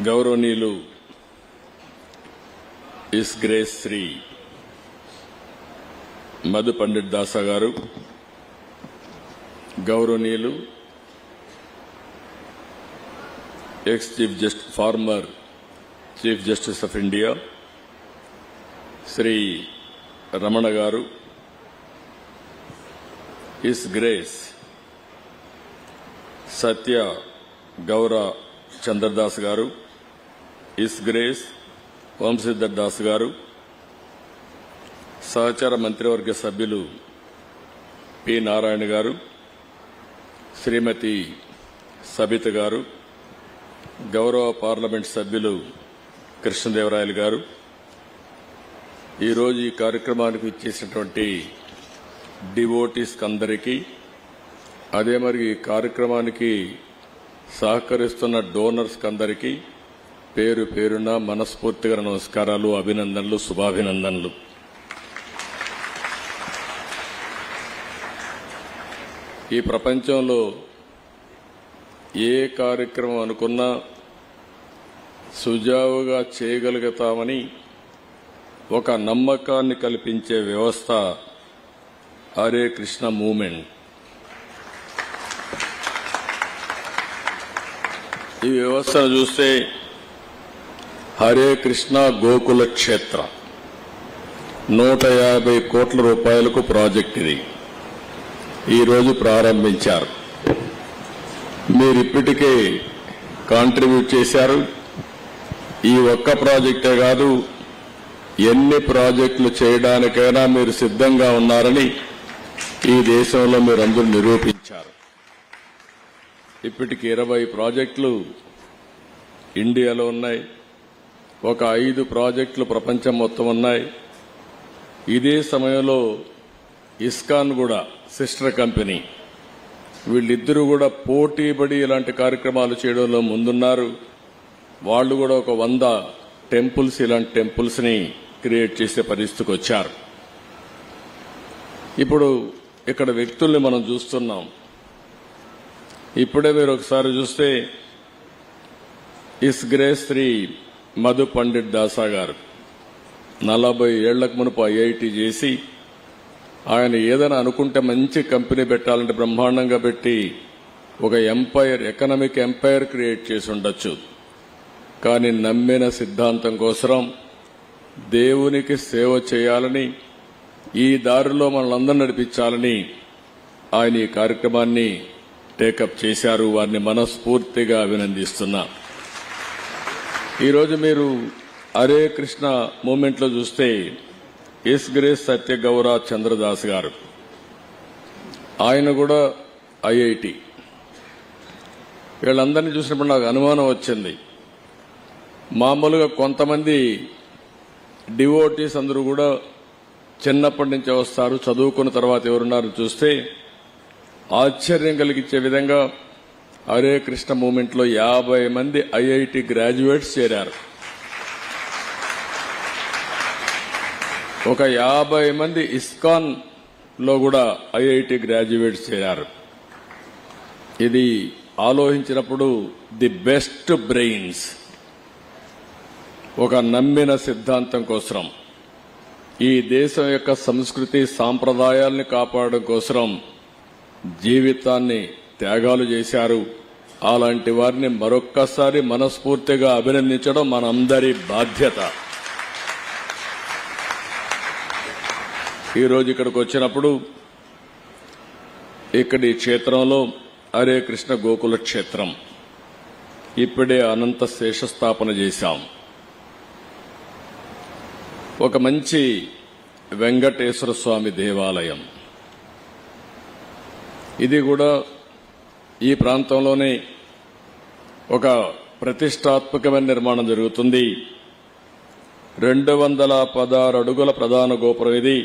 గౌరవనీయులు his grace Shri Madhu Pandit Dasa గారు, గౌరవనీయులు ex chief justice former chief justice of India Shri Ramana గారు, ఇస్ గ్రేస్ సత్య గౌర చంద్రదాస్ గారు, ఇస్ గ్రేస్ వంశీధర్ దాస్ గారు, సహచార మంత్రివర్గ సభ్యులు పి నారాయణ గారు, శ్రీమతి సబిత గారు, గౌరవ పార్లమెంట్ సభ్యులు కృష్ణదేవరాయలు గారు, ఈరోజు ఈ కార్యక్రమానికి ఇచ్చేసినటువంటి డివోటీస్ అందరికీ, అదే మరి ఈ కార్యక్రమానికి సహకరిస్తున్న డోనర్స్ అందరికీ పేరు పేరున మనస్ఫూర్తిగా నమస్కారాలు, అభినందనలు, శుభాభినందనలు. ఈ ప్రపంచంలో ఏ కార్యక్రమం అనుకున్నా సుజావుగా చేయగలుగుతామని ఒక నమ్మకాన్ని కల్పించే వ్యవస్థ హరే కృష్ణ మూవ్మెంట్. ఈ వ్యవస్థను చూస్తే హరే కృష్ణ గోకుల క్షేత్ర 150 కోట్ల రూపాయలకు ప్రాజెక్ట్ ఇది ఈరోజు ప్రారంభించారు. మీరు ఇప్పటికే కాంట్రిబ్యూట్ చేశారు. ఈ ఒక్క ప్రాజెక్టే కాదు, ఎన్ని ప్రాజెక్టులు చేయడానికైనా మీరు సిద్ధంగా ఉన్నారని ఈ దేశంలో మీరందరూ నిరూపించారు. ఇప్పటికి 20 ప్రాజెక్టులు ఇండియాలో ఉన్నాయి, ఒక 5 ప్రాజెక్టులు ప్రపంచం మొత్తం ఉన్నాయి. ఇదే సమయంలో ఇస్కాన్ కూడా సిస్టర్ కంపెనీ, వీళ్ళిద్దరూ కూడా పోటీపడి ఇలాంటి కార్యక్రమాలు చేయడంలో ముందున్నారు. వాళ్ళు కూడా ఒక 100 టెంపుల్స్, ఇలాంటి టెంపుల్స్ ని క్రియేట్ చేసే పరిస్థితికి వచ్చారు. ఇప్పుడు ఇక్కడ వ్యక్తుల్ని మనం చూస్తున్నాం. ఇప్పుడే మీరు ఒకసారి చూస్తే ఇస్ గ్రేస్ శ్రీ మధు పండిట్ దాసా గారు 40 ఏళ్లకు మునుపు ఐఐటి చేసి, ఆయన ఏదైనా అనుకుంటే మంచి కంపెనీ పెట్టాలంటే బ్రహ్మాండంగా పెట్టి ఒక ఎంపైర్, ఎకనామిక్ ఎంపైర్ క్రియేట్ చేసి ఉండొచ్చు. కానీ నమ్మిన సిద్ధాంతం కోసం దేవునికి సేవ చేయాలని, ఈ దారిలో మనల్ని నడిపించాలని ఆయన ఈ కార్యక్రమాన్ని టేకప్ చేశారు. వారిని మనస్ఫూర్తిగా అభినందిస్తున్నా. ఈరోజు మీరు హరే కృష్ణ మూవ్మెంట్ లో చూస్తే ఎస్ గ్రేస్ సత్య గౌర చంద్రదాస్ గారు, ఆయన కూడా ఐఐటి. వీళ్ళందరినీ చూసినప్పుడు నాకు అనుమానం వచ్చింది. మామూలుగా కొంతమంది డివోటీస్ అందరూ కూడా చిన్నప్పటి నుంచే వస్తారు, చదువుకున్న తర్వాత ఎవరున్నారు చూస్తే ఆశ్చర్యం కలిగించే విధంగా హరే కృష్ణ మూవ్మెంట్ లో 50 మంది ఐఐటి గ్రాడ్యుయేట్స్ చేరారు. ఒక 50 మంది ఇస్కాన్ లో కూడా ఐఐటి గ్రాడ్యుయేట్స్ చేరారు. ఇది ఆలోచించినప్పుడు ది బెస్ట్ బ్రెయిన్స్ ఒక నమ్మిన సిద్ధాంతం కోసం, ఈ దేశం యొక్క సంస్కృతి సాంప్రదాయాల్ని కాపాడడం కోసం జీవితాన్ని త్యాగాలు చేశారు. అలాంటి వారిని మరొక్కసారి మనస్ఫూర్తిగా అభినందించడం మనందరి బాధ్యత. ఈరోజు ఇక్కడికి వచ్చినప్పుడు ఇక్కడి క్షేత్రంలో హరే కృష్ణ గోకుల క్షేత్రం ఇప్పుడే అనంత శేషస్థాపన చేశాం. ఒక మంచి వెంకటేశ్వర స్వామి దేవాలయం. ఇది కూడా ఈ ప్రాంతంలోనే ఒక ప్రతిష్టాత్మకమైన నిర్మాణం జరుగుతుంది. 216 అడుగుల ప్రధాన గోపురం ఇది.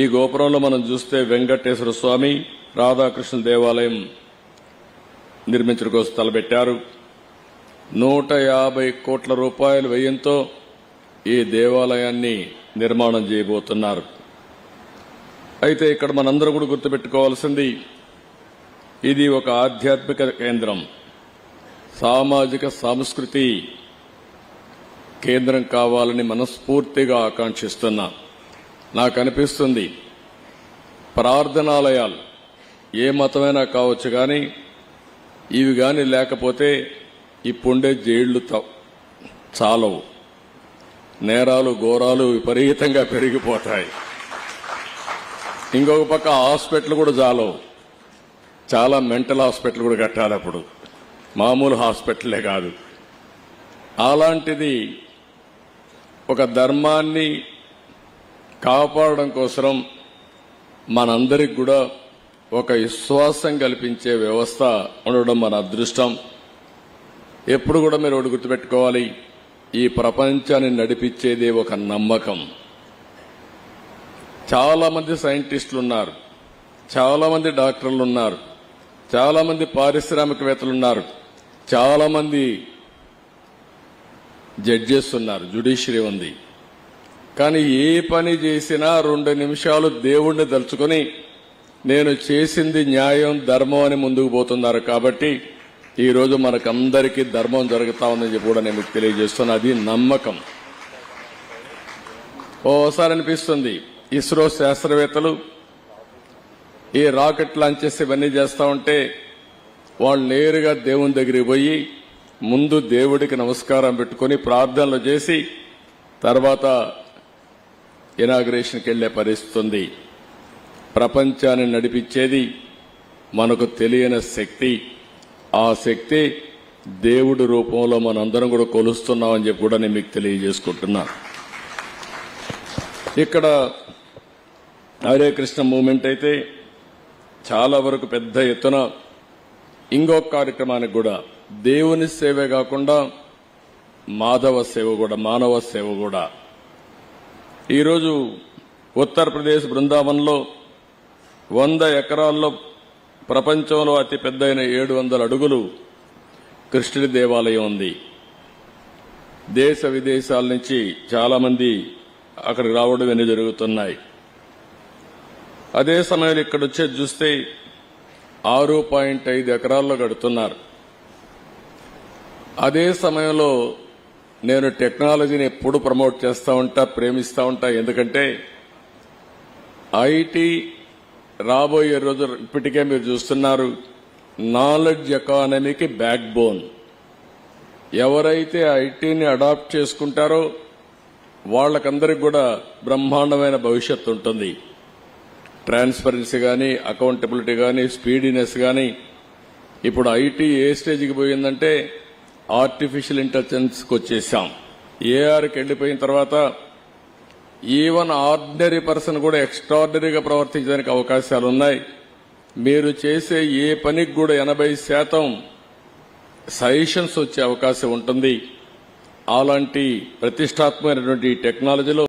ఈ గోపురంలో మనం చూస్తే వెంకటేశ్వర స్వామి, రాధాకృష్ణ దేవాలయం నిర్మించడం కోసం తలపెట్టారు. 150 కోట్ల రూపాయల వ్యయంతో ఈ దేవాలయాన్ని నిర్మాణం చేయబోతున్నారు. అయితే ఇక్కడ మనందరూ కూడా గుర్తుపెట్టుకోవాల్సింది, ఇది ఒక ఆధ్యాత్మిక కేంద్రం. సామాజిక సంస్కృతి కేంద్రం కావాలని మనస్ఫూర్తిగా ఆకాంక్షిస్తున్నా. నాకు అనిపిస్తుంది ప్రార్థనాలయాలు ఏ మతమైనా కావచ్చు కానీ ఇవి కానీ లేకపోతే ఇప్పుండే జైళ్లు చాలవు, నేరాలు ఘోరాలు విపరీతంగా పెరిగిపోతాయి. ఇంకొక పక్క హాస్పిటల్ కూడా చాలవు, చాలా మెంటల్ హాస్పిటల్ కూడా కట్టాలి అప్పుడు, మామూలు హాస్పిటలే కాదు. అలాంటిది ఒక ధర్మాన్ని కాపాడడం కోసం మనందరికి కూడా ఒక విశ్వాసం కల్పించే వ్యవస్థ ఉండడం మన అదృష్టం. ఎప్పుడు కూడా మీరు ఒకటి గుర్తుపెట్టుకోవాలి, ఈ ప్రపంచాన్ని నడిపించేది ఒక నమ్మకం. చాలా మంది సైంటిస్టులు ఉన్నారు, చాలా మంది డాక్టర్లు ఉన్నారు, చాలా మంది పారిశ్రామికవేత్తలు ఉన్నారు, చాలా మంది జడ్జెస్ ఉన్నారు, జ్యుడిషియరీ ఉంది. కానీ ఏ పని చేసినా 2 నిమిషాలు దేవుణ్ణి తలుచుకొని నేను చేసింది న్యాయం ధర్మం అని ముందుకు పోతున్నారు. కాబట్టి ఈరోజు మనకందరికీ ధర్మం జరుగుతా ఉందని చెప్పి కూడా నేను మీకు తెలియజేస్తున్నా. అది నమ్మకం. ఓసారి అనిపిస్తుంది ఇస్రో శాస్త్రవేత్తలు ఈ రాకెట్ లాంచ్ చేసి ఇవన్నీ చేస్తా ఉంటే వాళ్ళు నేరుగా దేవుని దగ్గరికి పోయి ముందు దేవుడికి నమస్కారం పెట్టుకుని ప్రార్థనలు చేసి తర్వాత ఇనాగ్రేషన్కి వెళ్లే పరిస్థితి ఉంది. ప్రపంచాన్ని నడిపించేది మనకు తెలియని శక్తి. ఆ శక్తి దేవుడి రూపంలో మనందరం కూడా కొలుస్తున్నామని చెప్పి కూడా నేను మీకు తెలియజేసుకుంటున్నా. ఇక్కడ హరే కృష్ణ మూవ్మెంట్ అయితే చాలా వరకు పెద్ద ఎత్తున ఇంకొక కార్యక్రమానికి కూడా దేవుని సేవే కాకుండా మాధవ సేవ కూడా, మానవ సేవ కూడా. ఈరోజు ఉత్తరప్రదేశ్ బృందావన్లో 100 ఎకరాల్లో ప్రపంచంలో అతి పెద్దయిన 700 అడుగులు కృష్ణుడి దేవాలయం ఉంది. దేశ విదేశాల నుంచి చాలా మంది అక్కడికి రావడం ఇవన్నీ జరుగుతున్నాయి. అదే సమయంలో ఇక్కడ వచ్చేది చూస్తే 6.5 ఎకరాల్లో కడుతున్నారు. అదే సమయంలో నేను టెక్నాలజీని ఎప్పుడు ప్రమోట్ చేస్తూ ఉంటా, ప్రేమిస్తూ ఉంటా. ఎందుకంటే ఐటీ రాబోయే రోజు ఇప్పటికే మీరు చూస్తున్నారు, నాలెడ్జ్ ఎకానమీకి బ్యాక్ బోన్. ఎవరైతే ఐటీని అడాప్ట్ చేసుకుంటారో వాళ్ళకందరికి కూడా బ్రహ్మాండమైన భవిష్యత్తు ఉంటుంది. ట్రాన్స్పరెన్సీ కానీ, అకౌంటబిలిటీ కానీ, స్పీడీనెస్ కానీ. ఇప్పుడు ఐటీ ఏ స్టేజ్కి పోయిందంటే ఆర్టిఫిషియల్ ఇంటెలిజెన్స్కి వచ్చేసాం. ఏఆర్కి వెళ్ళిపోయిన తర్వాత ఈవెన్ ఆర్డినరీ పర్సన్ కూడా ఎక్స్ట్రాడినరీగా ప్రవర్తించడానికి అవకాశాలు ఉన్నాయి. మీరు చేసే ఏ పనికి కూడా 80% సజెషన్స్ వచ్చే అవకాశం ఉంటుంది. అలాంటి ప్రతిష్టాత్మకమైనటువంటి టెక్నాలజీలో